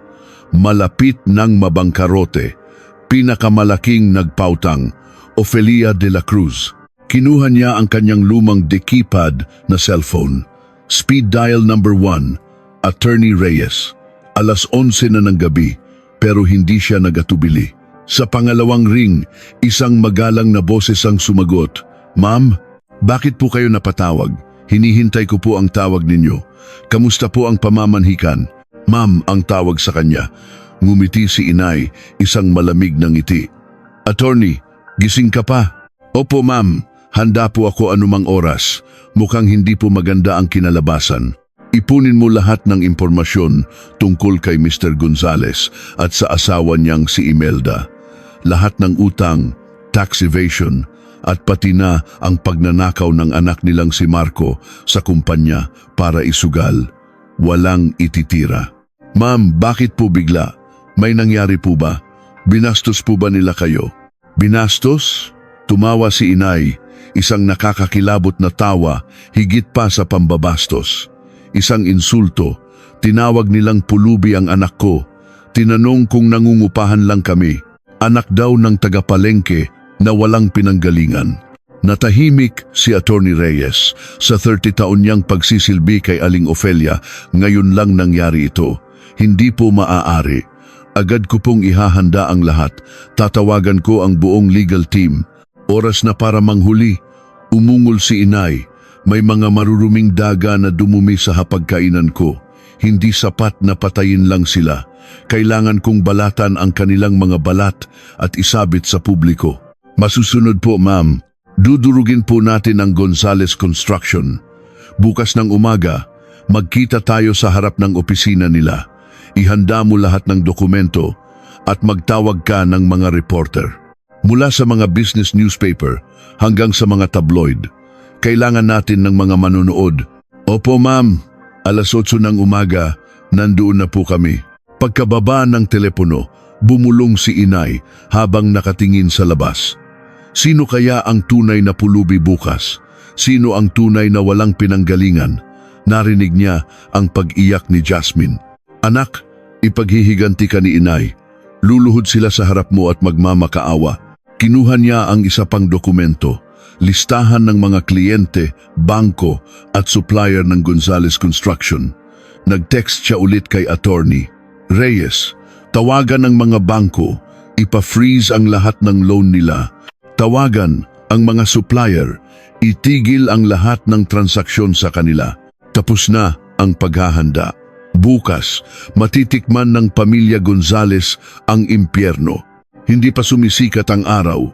malapit ng mabangkarote, pinakamalaking nagpautang, Ofelia de la Cruz. Kinuha niya ang kanyang lumang keypad na cellphone. Speed dial number 1, Attorney Reyes. Alas 11 na ng gabi, pero hindi siya nagatubili. Sa pangalawang ring, isang magalang na boses ang sumagot, "Ma'am, bakit po kayo napatawag? Hinihintay ko po ang tawag ninyo. Kamusta po ang pamamanhikan?" "Ma'am," ang tawag sa kanya. Ngumiti si inay, isang malamig na ngiti. "Attorney, gising ka pa?" "Opo ma'am, handa po ako anumang oras. Mukhang hindi po maganda ang kinalabasan. Ipunin mo lahat ng impormasyon tungkol kay Mr. Gonzales at sa asawa niyang si Imelda. Lahat ng utang, tax evasion, at pati na ang pagnanakaw ng anak nilang si Marco sa kumpanya para isugal. Walang ititira." "Ma'am, bakit po bigla? May nangyari po ba? Binastos po ba nila kayo?" "Binastos?" Tumawa si inay, isang nakakakilabot na tawa higit pa sa pambabastos. Isang insulto, tinawag nilang pulubi ang anak ko. Tinanong kung nangungupahan lang kami. Anak daw ng tagapalengke na walang pinanggalingan. Natahimik si Attorney Reyes. Sa 30 taon niyang pagsisilbi kay Aling Ofelia, ngayon lang nangyari ito. Hindi po maaari. Agad ko pong ihahanda ang lahat. Tatawagan ko ang buong legal team. Oras na para manghuli. Umungol si inay. May mga maruruming daga na dumumi sa hapagkainan ko. Hindi sapat na patayin lang sila. Kailangan kong balatan ang kanilang mga balat at isabit sa publiko. "Masusunod po ma'am. Dudurugin po natin ang Gonzales Construction. Bukas ng umaga, magkita tayo sa harap ng opisina nila. Ihanda mo lahat ng dokumento at magtawag ka ng mga reporter. Mula sa mga business newspaper hanggang sa mga tabloid. Kailangan natin ng mga manonood." "Opo ma'am, alas 8 ng umaga, nandoon na po kami." Pagkababa ng telepono, bumulong si inay habang nakatingin sa labas. Sino kaya ang tunay na pulubi bukas? Sino ang tunay na walang pinanggalingan? Narinig niya ang pag-iyak ni Jasmine. "Anak, ipaghihiganti ka ni inay. Luluhod sila sa harap mo at magmamakaawa." Kinuha niya ang isa pang dokumento. Listahan ng mga kliyente, bangko at supplier ng Gonzales Construction. Nag-text siya ulit kay Attorney Reyes. Tawagan ang mga bangko, ipa-freeze ang lahat ng loan nila. Tawagan ang mga supplier, itigil ang lahat ng transaksyon sa kanila. Tapos na ang paghahanda. Bukas, matitikman ng pamilya Gonzales ang impyerno. Hindi pa sumisikat ang araw,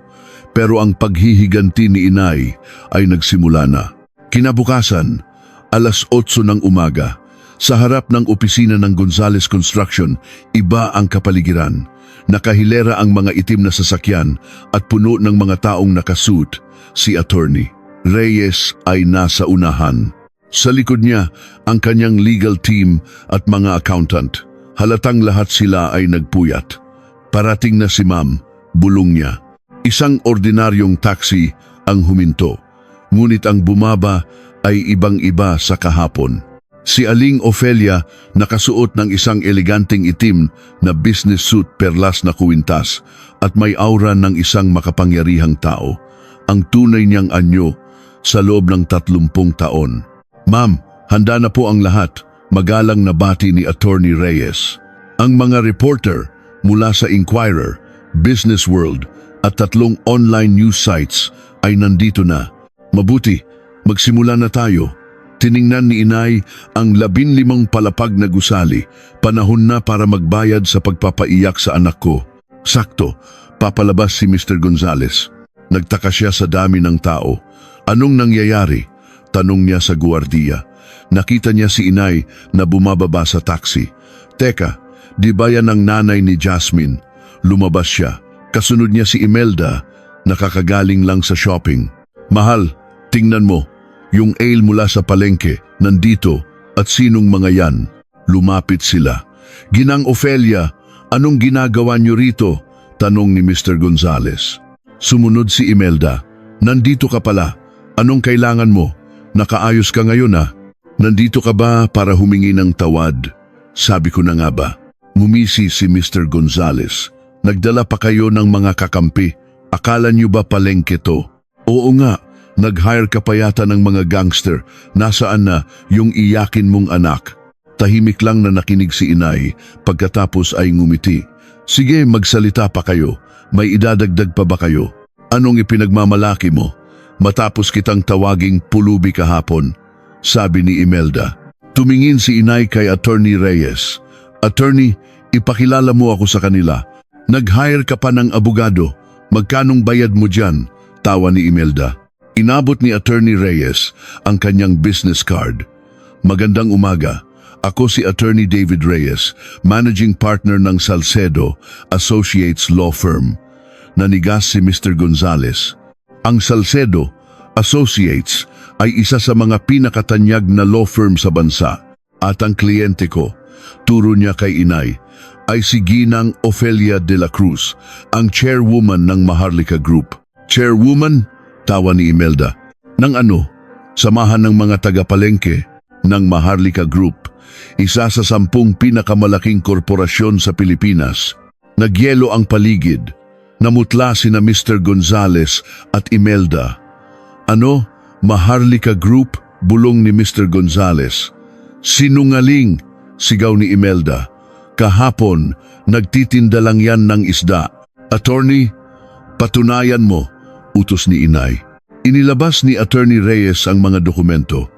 pero ang paghihiganti ni inay ay nagsimula na. Kinabukasan, alas 8 ng umaga, Sa harap ng opisina ng Gonzales Construction, iba ang kapaligiran. Nakahilera ang mga itim na sasakyan at puno ng mga taong nakasuit. Si Attorney Reyes ay nasa unahan. Sa likod niya, ang kanyang legal team at mga accountant. Halatang lahat sila ay nagpuyat. Parating na si Ma'am, bulong niya. Isang ordinaryong taxi ang huminto. Ngunit ang bumaba ay ibang-iba sa kahapon. Si Aling Ofelia nakasuot ng isang eleganteng itim na business suit perlas na kuwintas at may aura ng isang makapangyarihang tao. Ang tunay niyang anyo sa loob ng 30 taon. Ma'am, handa na po ang lahat, magalang na bati ni Attorney Reyes. Ang mga reporter mula sa Inquirer, Business World at 3 online news sites ay nandito na. Mabuti, magsimula na tayo. Tiningnan ni Inay ang 15 palapag na gusali. Panahon na para magbayad sa pagpapaiyak sa anak ko. Sakto, papalabas si Mr. Gonzales. Nagtaka siya sa dami ng tao. Anong nangyayari? Tanong niya sa guwardiya. Nakita niya si Inay na bumababa sa taxi. Teka, di ba yan ang nanay ni Jasmine? Lumabas siya. Kasunod niya si Imelda, nakakagaling lang sa shopping. Mahal, tingnan mo. Yung ale mula sa palengke, nandito, at sinong mga yan? Lumapit sila. Ginang Ofelia, anong ginagawa niyo rito? Tanong ni Mr. Gonzales. Sumunod si Imelda. Nandito ka pala. Anong kailangan mo? Nakaayos ka ngayon ah. Nandito ka ba para humingi ng tawad? Sabi ko na nga ba. Mumisi si Mr. Gonzales. Nagdala pa kayo ng mga kakampi. Akala niyo ba palengke to? Oo nga. Nag-hire ka pa yata ng mga gangster. Nasaan na yung iyakin mong anak? Tahimik lang na nakinig si Inay, pagkatapos ay ngumiti. Sige, magsalita pa kayo. May idadagdag pa ba kayo? Anong ipinagmamalaki mo? Matapos kitang tawaging pulubi kahapon, sabi ni Imelda. Tumingin si Inay kay Attorney Reyes. Attorney, ipakilala mo ako sa kanila. Nag-hire ka pa ng abogado. Magkanong bayad mo dyan? Tawa ni Imelda. Inabot ni Attorney Reyes ang kanyang business card. Magandang umaga. Ako si Attorney David Reyes, Managing Partner ng Salcedo Associates Law Firm. Nanigas si Mr. Gonzales. Ang Salcedo Associates ay isa sa mga pinakatanyag na law firm sa bansa. At ang kliyente ko, turo niya kay Inay, ay si Ginang Ofelia de la Cruz, ang chairwoman ng Maharlika Group. Chairwoman? Tawa ni Imelda. Nang ano? Samahan ng mga taga-palengke ng Maharlika Group, isa sa 10 pinakamalaking korporasyon sa Pilipinas. Nagyelo ang paligid. Namutla sina Mr. Gonzales at Imelda. Ano? Maharlika Group? Bulong ni Mr. Gonzales. Sinungaling! Sigaw ni Imelda. Kahapon, nagtitinda lang yan ng isda. Attorney, patunayan mo. Utos ni Inay. Inilabas ni Attorney Reyes ang mga dokumento.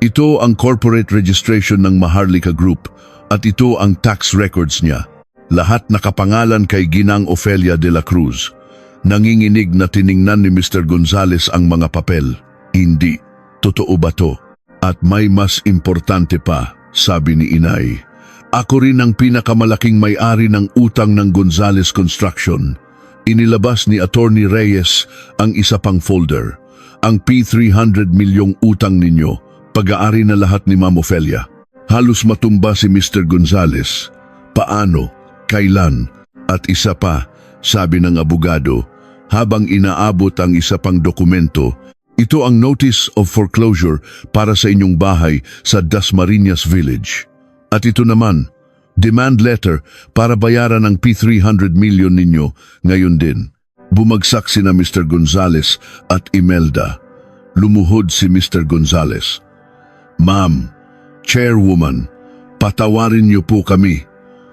Ito ang corporate registration ng Maharlika Group at ito ang tax records niya. Lahat nakapangalan kay Ginang Ofelia de la Cruz. Nanginginig na tiningnan ni Mr. Gonzales ang mga papel. Hindi. Totoo ba to? At may mas importante pa, sabi ni Inay. Ako rin ang pinakamalaking may-ari ng utang ng Gonzales Construction. Inilabas ni Attorney Reyes ang isa pang folder. Ang P300 milyong utang ninyo, pag-aari na lahat ni Ma'am Ofelia. Halos matumba si Mr. Gonzales. Paano? Kailan? At isa pa, sabi ng abogado, habang inaabot ang isa pang dokumento, ito ang Notice of Foreclosure para sa inyong bahay sa Dasmariñas Village. At ito naman, demand letter para bayaran ang P300 million ninyo ngayon din. Bumagsak sina Mr. Gonzales at Imelda. Lumuhod si Mr. Gonzales. Ma'am, Chairwoman, patawarin niyo po kami.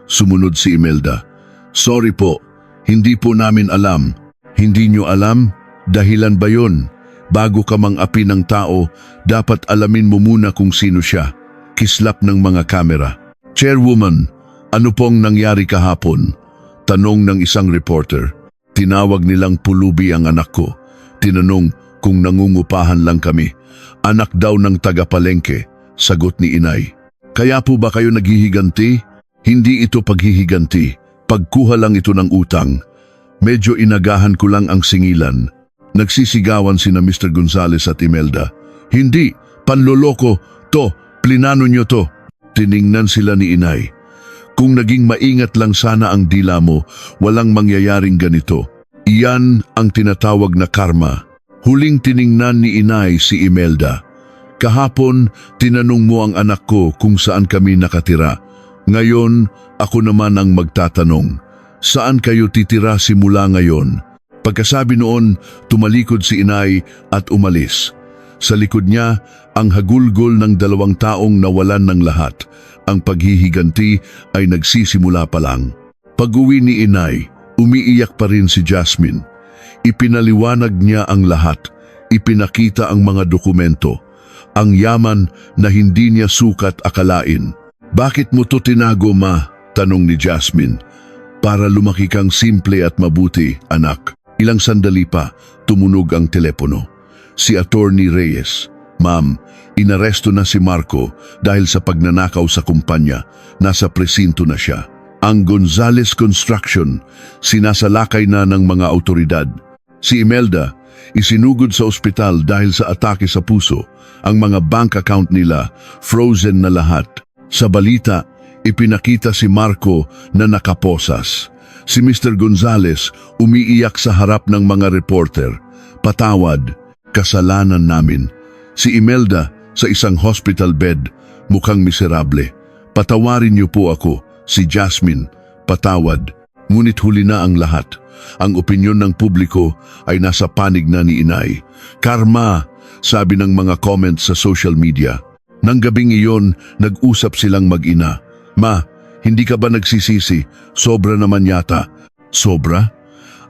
Sumunod si Imelda. Sorry po, hindi po namin alam. Hindi niyo alam? Dahilan ba yun? Bago ka mang-api ng tao, dapat alamin mo muna kung sino siya. Kislap ng mga kamera. Chairwoman, ano pong nangyari kahapon? Tanong ng isang reporter. Tinawag nilang pulubi ang anak ko. Tinanong kung nangungupahan lang kami. Anak daw ng taga-palengke, sagot ni Inay. Kaya po ba kayo naghihiganti? Hindi ito paghihiganti. Pagkuha lang ito ng utang. Medyo inagahan ko lang ang singilan. Nagsisigawan sina Mr. Gonzales at Imelda. Hindi, panloloko. To, plinano nyo to. Tiningnan sila ni Inay. Kung naging maingat lang sana ang dila mo, walang mangyayaring ganito. Iyan ang tinatawag na karma. Huling tiningnan ni Inay si Imelda. Kahapon, tinanong mo ang anak ko kung saan kami nakatira. Ngayon, ako naman ang magtatanong. Saan kayo titira simula ngayon? Pagkasabi noon, tumalikod si Inay at umalis. Sa likod niya, ang hagulgol ng 2 taong nawalan ng lahat. Ang paghihiganti ay nagsisimula pa lang. Pag-uwi ni Inay, umiiyak pa rin si Jasmine. Ipinaliwanag niya ang lahat. Ipinakita ang mga dokumento. Ang yaman na hindi niya sukat akalain. Bakit mo to tinago, ma? Tanong ni Jasmine. Para lumaki kang simple at mabuti, anak. Ilang sandali pa, tumunog ang telepono. Si Attorney Reyes. Ma'am, inaresto na si Marco dahil sa pagnanakaw sa kumpanya. Nasa presinto na siya. Ang Gonzales Construction, sinasalakay na ng mga autoridad. Si Imelda, isinugod sa ospital dahil sa atake sa puso. Ang mga bank account nila, frozen na lahat. Sa balita, ipinakita si Marco na nakaposas. Si Mr. Gonzales umiiyak sa harap ng mga reporter. Patawad, kasalanan namin. Si Imelda sa isang hospital bed, mukhang miserable. Patawarin niyo po ako. Si Jasmine, patawad. Ngunit huli na ang lahat. Ang opinyon ng publiko ay nasa panig na ni Inay. Karma, sabi ng mga comments sa social media. Nang gabing iyon, nag-usap silang mag-ina. Ma, hindi ka ba nagsisisi? Sobra naman yata. Sobra?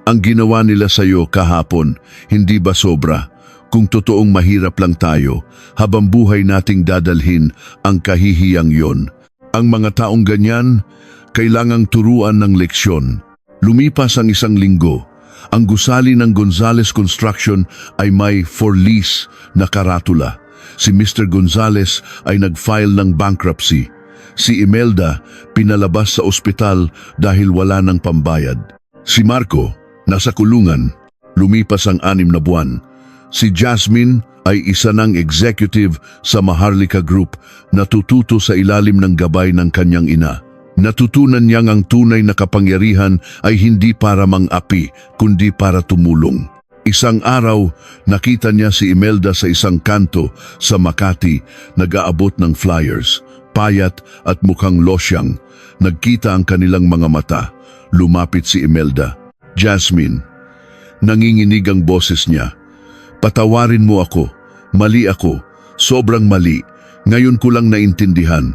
Ang ginawa nila sa'yo kahapon, hindi ba sobra? Kung totoong mahirap lang tayo, habang buhay nating dadalhin ang kahihiyang yon. Ang mga taong ganyan, kailangang turuan ng leksyon. Lumipas ang 1 linggo. Ang gusali ng Gonzales Construction ay may for lease na karatula. Si Mr. Gonzales ay nag-file ng bankruptcy. Si Imelda pinalabas sa ospital dahil wala ng pambayad. Si Marco nasa kulungan. Lumipas ang 6 na buwan. Si Jasmine ay isa ng executive sa Maharlika Group na tututo sa ilalim ng gabay ng kanyang ina. Natutunan niyang ang tunay na kapangyarihan ay hindi para mang-api, kundi para tumulong. Isang araw, nakita niya si Imelda sa isang kanto sa Makati, nag-aabot ng flyers. Payat at mukhang losyang. Nagkita ang kanilang mga mata. Lumapit si Imelda. Jasmine. Nanginginig ang boses niya. Patawarin mo ako. Mali ako. Sobrang mali. Ngayon ko lang naintindihan.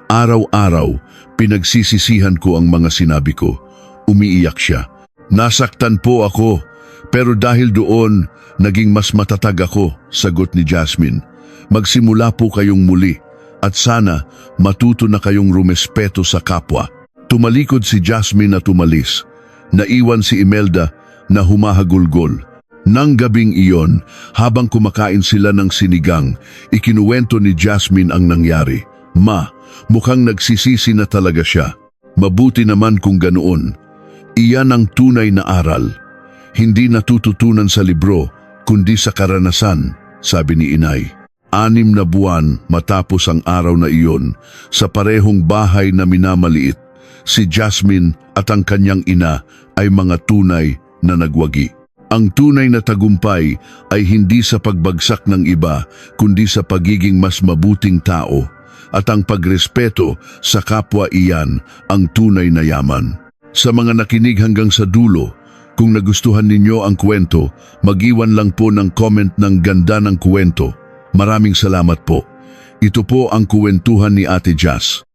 Araw-araw, pinagsisisihan ko ang mga sinabi ko. Umiiyak siya. Nasaktan po ako. Pero dahil doon, naging mas matatag ako, sagot ni Jasmine. Magsimula po kayong muli. At sana matuto na kayong rumespeto sa kapwa. Tumalikod si Jasmine at umalis. Naiwan si Imelda na humahagulgol. Nang gabing iyon, habang kumakain sila ng sinigang, ikinuwento ni Jasmine ang nangyari. Ma, mukhang nagsisisi na talaga siya. Mabuti naman kung ganoon. Iyan ang tunay na aral. Hindi natututunan sa libro, kundi sa karanasan, sabi ni Inay. 6 na buwan matapos ang araw na iyon, sa parehong bahay na minamaliit, si Jasmine at ang kanyang ina ay mga tunay na nagwagi. Ang tunay na tagumpay ay hindi sa pagbagsak ng iba, kundi sa pagiging mas mabuting tao. At ang pagrespeto sa kapwa, iyan ang tunay na yaman. Sa mga nakinig hanggang sa dulo, kung nagustuhan ninyo ang kwento, mag-iwan lang po ng comment ng ganda ng kwento. Maraming salamat po. Ito po ang kuwentuhan ni Ate Jazz.